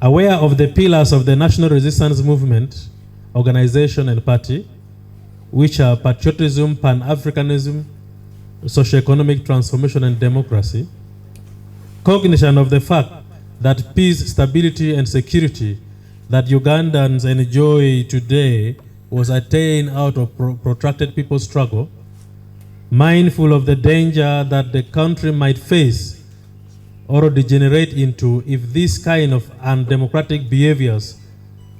Aware of the pillars of the National Resistance Movement, organization and party, which are patriotism, Pan-Africanism, socio-economic transformation and democracy, cognizant of the fact that peace, stability and security that Ugandans enjoy today was attained out of protracted people's struggle, mindful of the danger that the country might face or degenerate into if this kind of undemocratic behaviors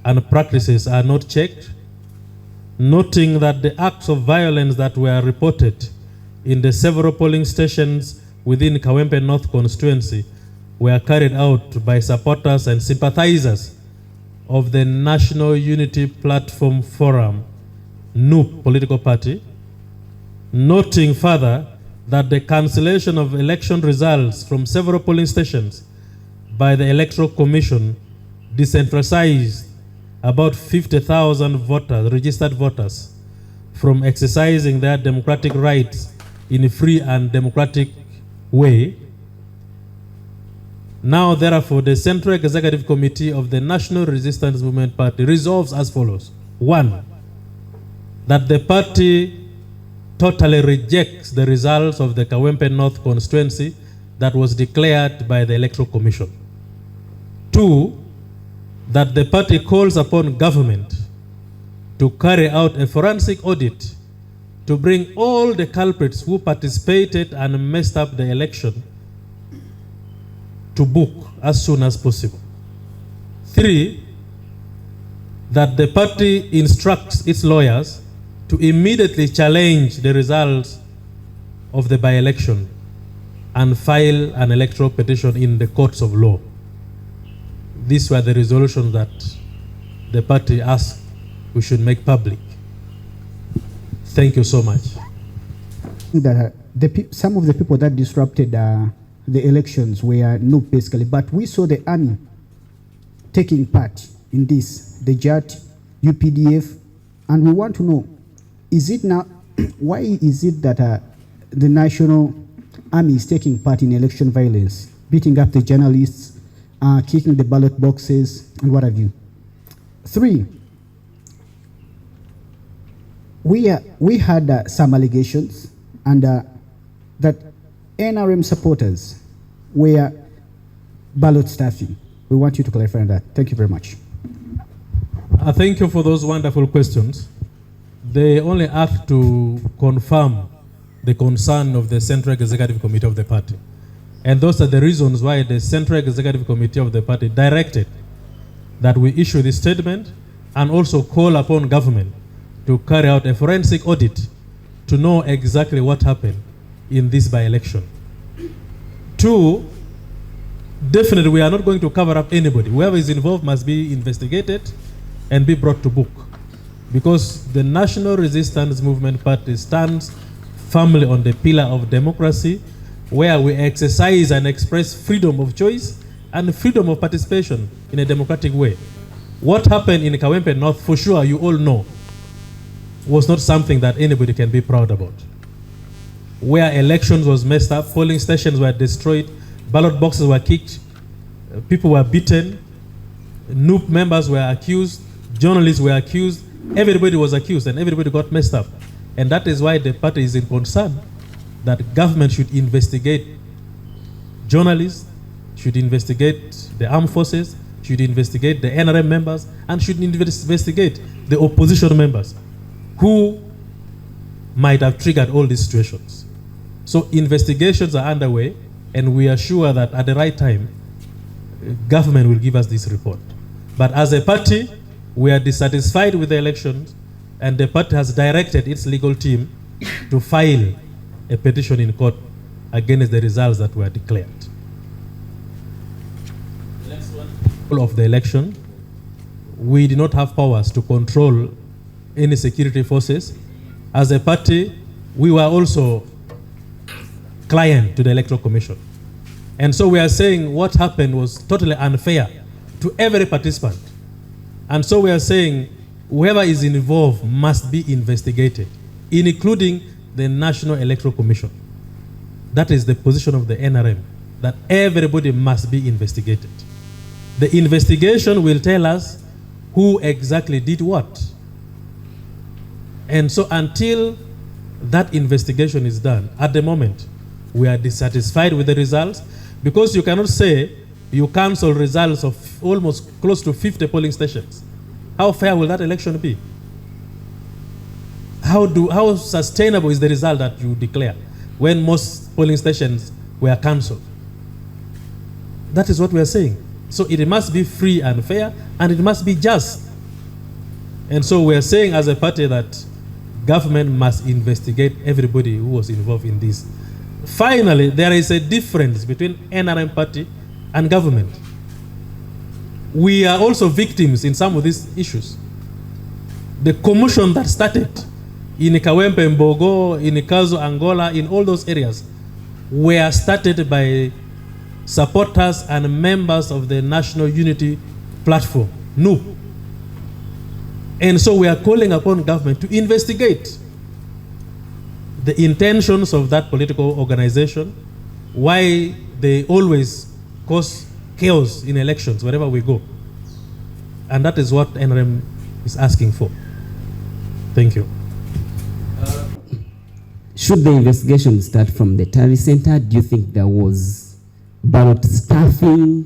and practices are not checked, noting that the acts of violence that were reported in the several polling stations within Kawempe North constituency were carried out by supporters and sympathizers of the National Unity Platform Forum, NUP political party, noting further that the cancellation of election results from several polling stations by the Electoral Commission disenfranchised about 50,000 voters, registered voters, from exercising their democratic rights in a free and democratic way. Now, therefore, the Central Executive Committee of the National Resistance Movement Party resolves as follows. 1, that the party totally rejects the results of the Kawempe North constituency that was declared by the Electoral Commission. 2, that the party calls upon government to carry out a forensic audit to bring all the culprits who participated and messed up the election to book as soon as possible. 3, that the party instructs its lawyers to immediately challenge the results of the by-election and file an electoral petition in the courts of law. These were the resolutions that the party asked we should make public. Thank you so much. That some of the people that disrupted the elections were NUP basically, but we saw the army taking part in this, the JAT, UPDF, and we want to know, is it now, why is it that the National Army is taking part in election violence, beating up the journalists, kicking the ballot boxes, and what have you? 3, we had some allegations and that NRM supporters were ballot staffing. We want you to clarify that. Thank you very much. Thank you for those wonderful questions. They only have to confirm the concern of the Central Executive Committee of the party. And those are the reasons why the Central Executive Committee of the party directed that we issue this statement and also call upon government to carry out a forensic audit to know exactly what happened in this by-election. 2, definitely we are not going to cover up anybody. Whoever is involved must be investigated and be brought to book, because the National Resistance Movement Party stands firmly on the pillar of democracy, where we exercise and express freedom of choice and freedom of participation in a democratic way. What happened in Kawempe North, for sure you all know, was not something that anybody can be proud about. Where elections was messed up, polling stations were destroyed, ballot boxes were kicked, people were beaten, NUP members were accused, journalists were accused, everybody was accused and everybody got messed up. And that is why the party is in concern that government should investigate journalists, should investigate the armed forces, should investigate the NRM members, and should investigate the opposition members who might have triggered all these situations. So investigations are underway, and we are sure that at the right time, government will give us this report. But as a party, we are dissatisfied with the elections, and the party has directed its legal team to file a petition in court against the results that were declared. The next one. Of the election, we did not have powers to control any security forces. As a party, we were also client to the Electoral Commission. And so we are saying what happened was totally unfair to every participant. And so we are saying whoever is involved must be investigated, including the National Electoral Commission. That is the position of the NRM, that everybody must be investigated. The investigation will tell us who exactly did what. And so until that investigation is done, at the moment, we are dissatisfied with the results, because you cannot say you cancel results of almost close to 50 polling stations. How fair will that election be? How sustainable is the result that you declare when most polling stations were cancelled? That is what we are saying. So it must be free and fair, and it must be just. And so we are saying as a party that government must investigate everybody who was involved in this. Finally, there is a difference between NRM party and government. We are also victims in some of these issues. The commotion that started in Kawempe, Mbogo, in Kazo, Angola, in all those areas, were started by supporters and members of the National Unity Platform, NUP. And so we are calling upon government to investigate the intentions of that political organization, why they always cause chaos in elections wherever we go. And that is what NRM is asking for. Thank you. Should the investigation start from the Tally Center? Do you think there was ballot stuffing?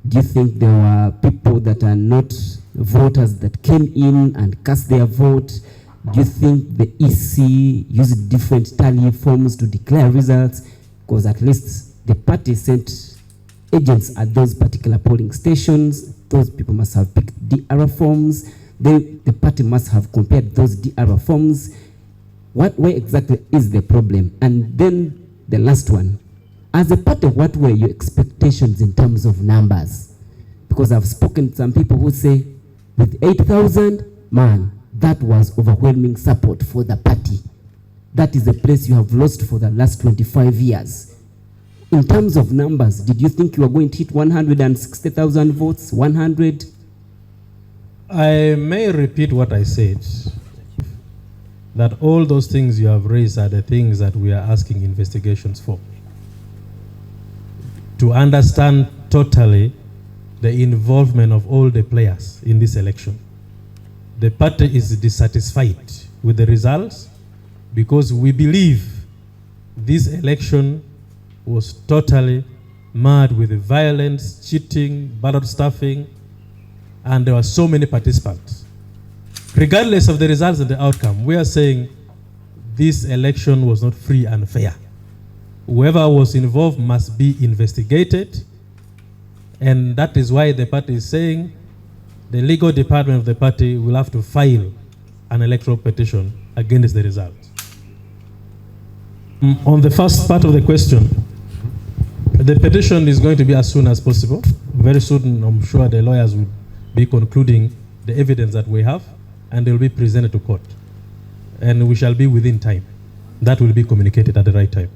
Do you think there were people that are not voters that came in and cast their vote? Do you think the EC used different tally forms to declare results? Because at least the party sent agents at those particular polling stations. Those people must have picked DR forms. Then the party must have compared those DR forms. Where exactly is the problem? And then the last one, as a party, what were your expectations in terms of numbers? Because I've spoken to some people who say, with 8,000, man, that was overwhelming support for the party. That is a place you have lost for the last 25 years. In terms of numbers, did you think you were going to hit 160,000 votes, 100? I may repeat what I said, that all those things you have raised are the things that we are asking investigations for. To understand totally the involvement of all the players in this election. The party is dissatisfied with the results because we believe this election was totally marred with violence, cheating, ballot stuffing, and there were so many participants. Regardless of the results and the outcome, we are saying this election was not free and fair. Whoever was involved must be investigated, and that is why the party is saying the legal department of the party will have to file an electoral petition against the results. On the first part of the question, the petition is going to be as soon as possible. Very soon, I'm sure the lawyers will be concluding the evidence that we have, and they will be presented to court. And we shall be within time. That will be communicated at the right time.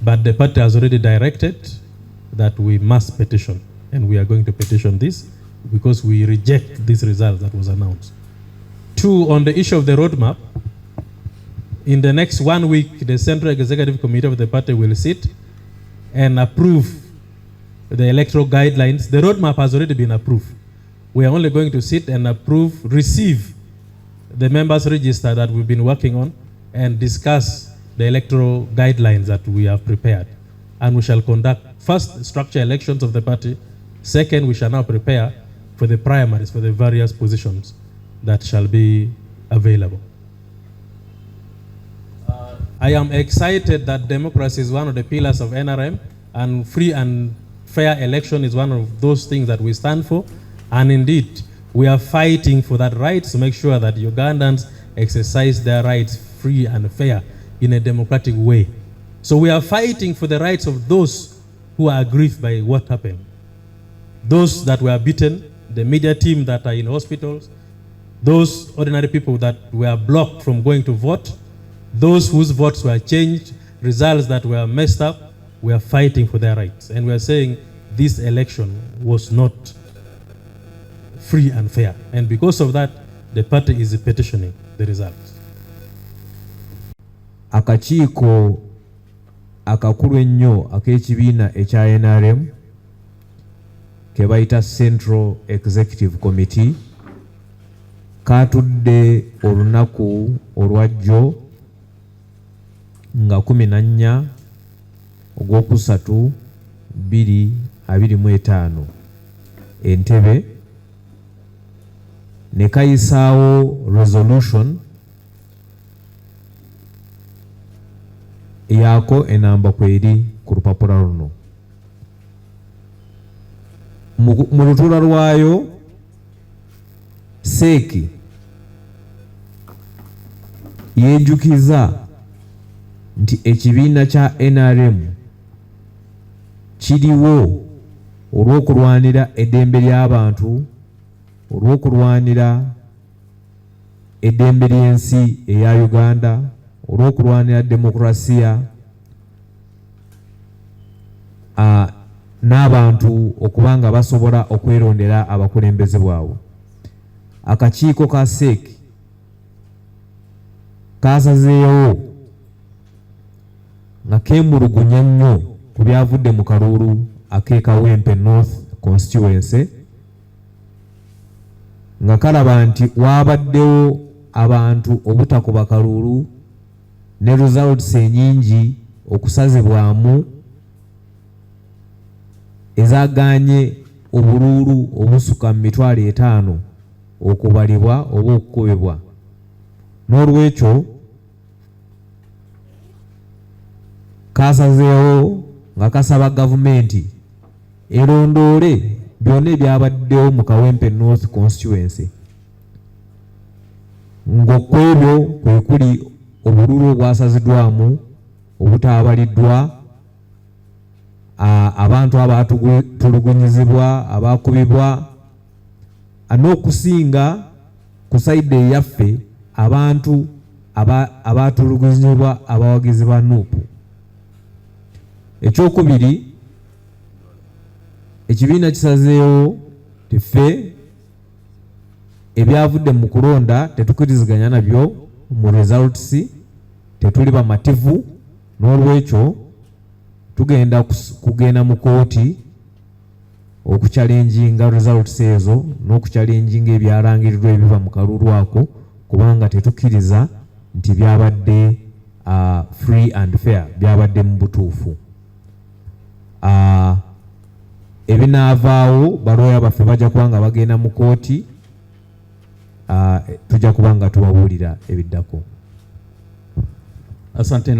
But the party has already directed that we must petition, and we are going to petition this because we reject this result that was announced. Two, on the issue of the roadmap, in the next 1 week, the Central Executive Committee of the party will sit and approve the electoral guidelines. The roadmap has already been approved. We are only going to sit and approve, receive the members' register that we've been working on, and discuss the electoral guidelines that we have prepared. And we shall conduct first structure elections of the party. Second, we shall now prepare for the primaries for the various positions that shall be available. I am excited that democracy is one of the pillars of NRM, and free and fair election is one of those things that we stand for. And indeed, we are fighting for that right to make sure that Ugandans exercise their rights free and fair in a democratic way. So we are fighting for the rights of those who are aggrieved by what happened. Those that were beaten, the media team that are in hospitals, those ordinary people that were blocked from going to vote, those whose votes were changed, results that were messed up, we are fighting for their rights. And we are saying this election was not free and fair. And because of that, the party is petitioning the results. Akakiiko akakulu ennyo ak'ekibiina ekya NRM ke bayita Central Executive Committee katudde olunaku olwajjo nga 14 ogwokusatu 2025 entebe ne kayisaawo resolution yaako enamba kweri ku lupapula luno. Mu lutuula lwayo seeki yenjukiza nti ekibiina kya NRM kiriwo olw'okulwanira eddembe ly'abantu, olw'okulwanira eddembe ly'ensi eya Uganda, olw'okulwanira demokrasiya n'abantu okubanga basobola okwerondera abakulembeze bwabwe. Akakiiko ka seeki kasazeewo nga keemulugunya nnyo ku byavudde mu kalulu ak'e Kawempe North constituency, nga kalaba nti waabaddewo abantu obutakuba kalulu ne results enyingi okusazibwamu ezaganye obululu obusuka mu 5,000 okubalibwa oba okukubibwa. N'olwekyo kasazeewo nga kasaba gavumenti erondoole byonna ebyabaddewo mu Kawempe North constituency, ng'okwebyo kwe kuli obululu obwasaziddwamu obutaabaliddwa, abantu abatulugunyizibwa, abakubibwa, n'okusinga ku sayidi eyaffe abantu abatulugunyizibwa abawagizi ba NUP. Ekyokubiri, ekibiina kisazeewo tiffe ebyavudde mu kulonda tetukiriziganya nabyo mu results, tetuli bamativu. N'olwekyo tugenda kugenda mu kooti okuchallenginga results ezo n'okuchallenginga ebyalangiriddwa ebiva mu kalulu ako, kubanga tetukkiriza nti byabadde free and fair, byabadde mu butuufu. Ebinaavaawo balooya baffe bajja kuba nga bagenda mu kooti, tujja kuba nga tubabuulira ebiddako. Asante.